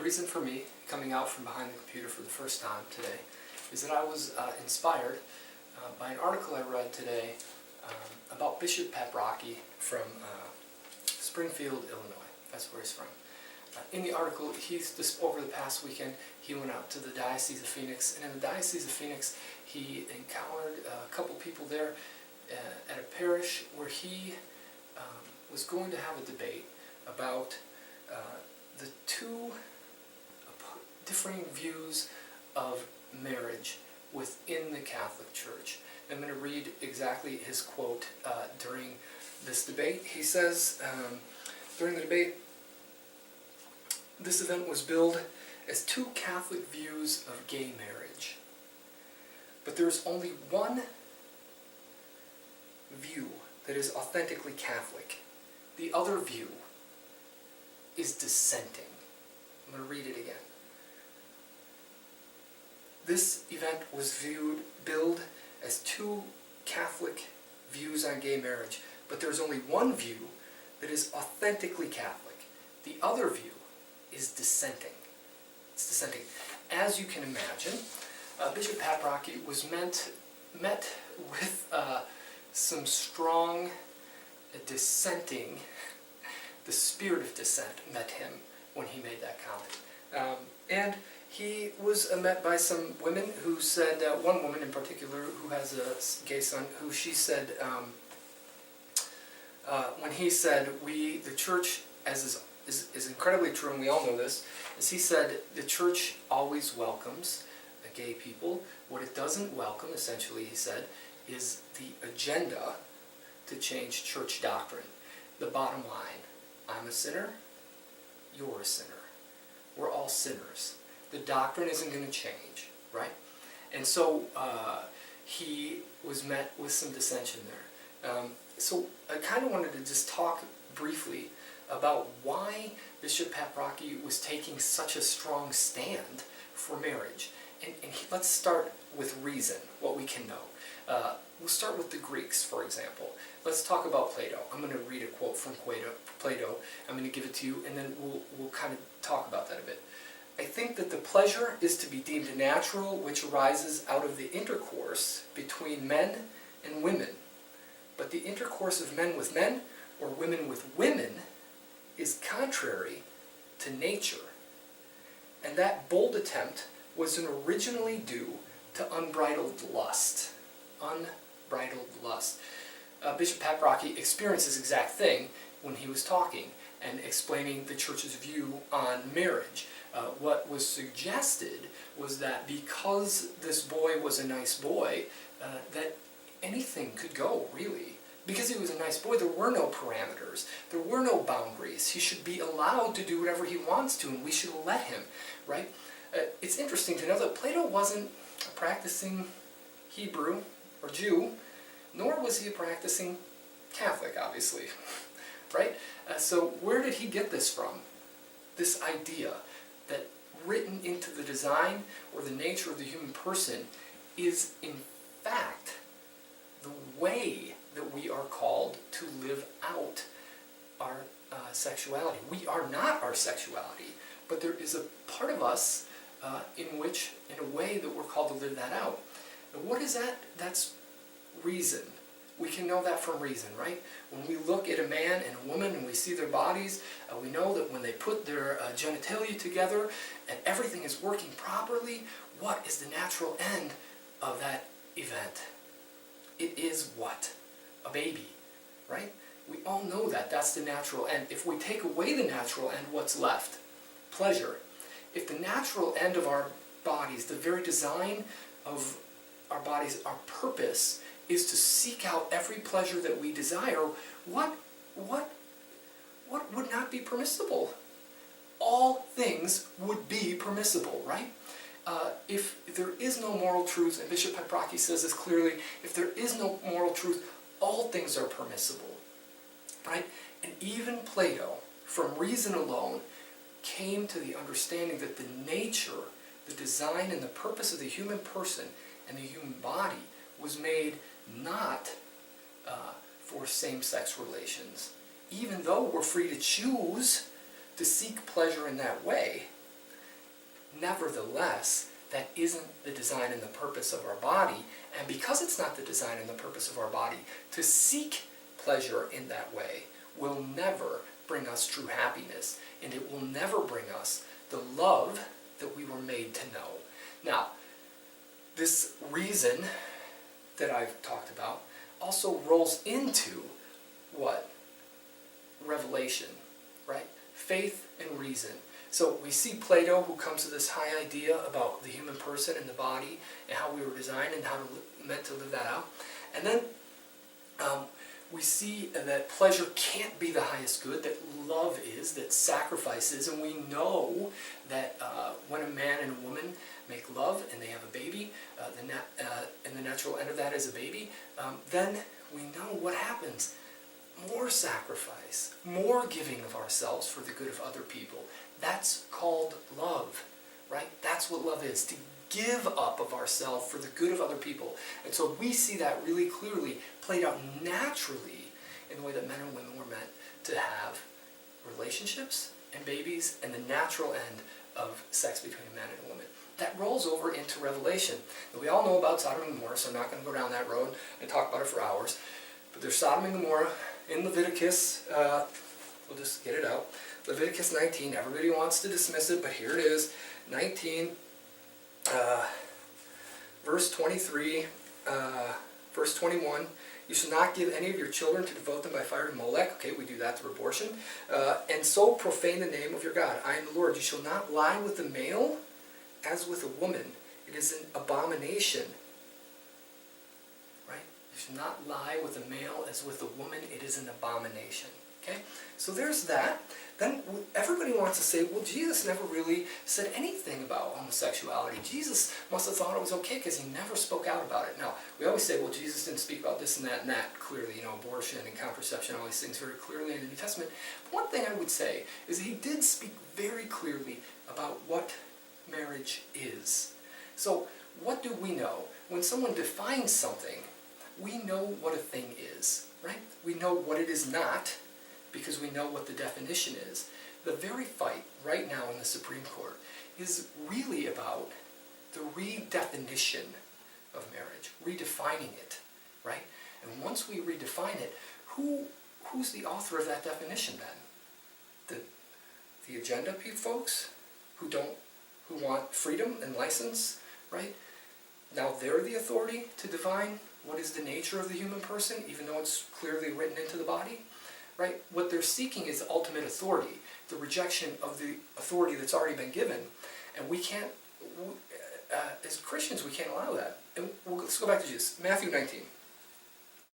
reason for me coming out from behind the computer for the first time today is that I was inspired by an article I read today about Bishop Paprocki from Springfield, Illinois. That's where he's from. In the article, over the past weekend, he went out to the Diocese of Phoenix, and in the Diocese of Phoenix, he encountered a couple people there at a parish where he was going to have a debate about the two differing views of marriage within the Catholic Church. I'm going to read exactly his quote during this debate. He says, during the debate, this event was billed as two Catholic views of gay marriage. But there is only one view that is authentically Catholic. The other view is dissenting. I'm going to read it again. This event was billed as two Catholic views on gay marriage, but there's only one view that is authentically Catholic. The other view is dissenting. It's dissenting. As you can imagine, Bishop Paprocki was met with some strong dissenting. The spirit of dissent met him when he made that comment. And he was met by some women who said, one woman in particular who has a gay son, who she said, when he said, the church, as is incredibly true, and we all know this, as he said, the church always welcomes gay people. What it doesn't welcome, essentially, he said, is the agenda to change church doctrine. The bottom line, I'm a sinner, you're a sinner. We're all sinners. The doctrine isn't going to change, right? And so he was met with some dissension there. So I kind of wanted to just talk briefly about why Bishop Paprocki was taking such a strong stand for marriage. And let's start with reason, what we can know. We'll start with the Greeks, for example. Let's talk about Plato. I'm going to read a quote from Plato. I'm going to give it to you, and then we'll kind of talk about that a bit. I think that the pleasure is to be deemed natural, which arises out of the intercourse between men and women. But the intercourse of men with men, or women with women, is contrary to nature. And that bold attempt was originally due to unbridled lust. Unbridled lust. Bishop Paprocki experienced this exact thing when he was talking and explaining the church's view on marriage. What was suggested was that because this boy was a nice boy, that anything could go, really. Because he was a nice boy, there were no parameters. There were no boundaries. He should be allowed to do whatever he wants to, and we should let him, right? It's interesting to know that Plato wasn't a practicing Hebrew or Jew, nor was he a practicing Catholic, obviously, right? So where did he get this from? This idea that written into the design or the nature of the human person is, in fact, the way that we are called to live out our sexuality. We are not our sexuality, but there is a part of us in a way that we're called to live that out. And what is that? That's reason. We can know that from reason, right? When we look at a man and a woman and we see their bodies, we know that when they put their genitalia together and everything is working properly, what is the natural end of that event? It is what? A baby, right? We all know that. That's the natural end. If we take away the natural end, what's left? Pleasure. If the natural end of our bodies, the very design of our bodies, our purpose, is to seek out every pleasure that we desire, what would not be permissible? All things would be permissible, right? If there is no moral truth, and Bishop Paprocki says this clearly, if there is no moral truth, all things are permissible, right? And even Plato, from reason alone, came to the understanding that the nature, the design, and the purpose of the human person and the human body was made not for same-sex relations. Even though we're free to choose to seek pleasure in that way, nevertheless, that isn't the design and the purpose of our body. And because it's not the design and the purpose of our body, to seek pleasure in that way will never bring us true happiness. And it will never bring us the love that we were made to know. Now, this reason that I've talked about also rolls into what? Revelation, right? Faith and reason. So we see Plato, who comes to this high idea about the human person and the body and how we were designed and how meant to live that out. And then we see that pleasure can't be the highest good, that love is, that sacrifice is, and we know that when a man and a woman make love and they have a baby, and the natural end of that is a baby, then we know what happens. More sacrifice, more giving of ourselves for the good of other people. That's called love, right? That's what love is, to give up of ourselves for the good of other people. And so we see that really clearly played out naturally in the way that men and women were meant to have relationships and babies and the natural end of sex between a man and a woman. That rolls over into Revelation. And we all know about Sodom and Gomorrah, so I'm not going to go down that road and talk about it for hours. But there's Sodom and Gomorrah in Leviticus. We'll just get it out. Leviticus 19. Everybody wants to dismiss it, but here it is. 19, verse 23, verse 21. You shall not give any of your children to devote them by fire to Molech. Okay, we do that through abortion. And so profane the name of your God. I am the Lord. You shall not lie with the male as with a woman. It is an abomination. Right? You shall not lie with a male as with a woman. It is an abomination. Okay? So there's that. Then everybody wants to say, well, Jesus never really said anything about homosexuality. Jesus must have thought it was okay because he never spoke out about it. Now, we always say, well, Jesus didn't speak about this and that clearly, abortion and contraception, all these things very clearly in the New Testament. But one thing I would say is that he did speak very clearly about what marriage is. So what do we know? When someone defines something, we know what a thing is, right? We know what it is not, because we know what the definition is. The very fight right now in the Supreme Court is really about the redefinition of marriage, redefining it, right? And once we redefine it, who's the author of that definition then? The agenda folks who want freedom and license, right? Now they're the authority to define what is the nature of the human person, even though it's clearly written into the body. Right? What they're seeking is ultimate authority, the rejection of the authority that's already been given. And we can't, as Christians, we can't allow that. And let's go back to Jesus. Matthew 19.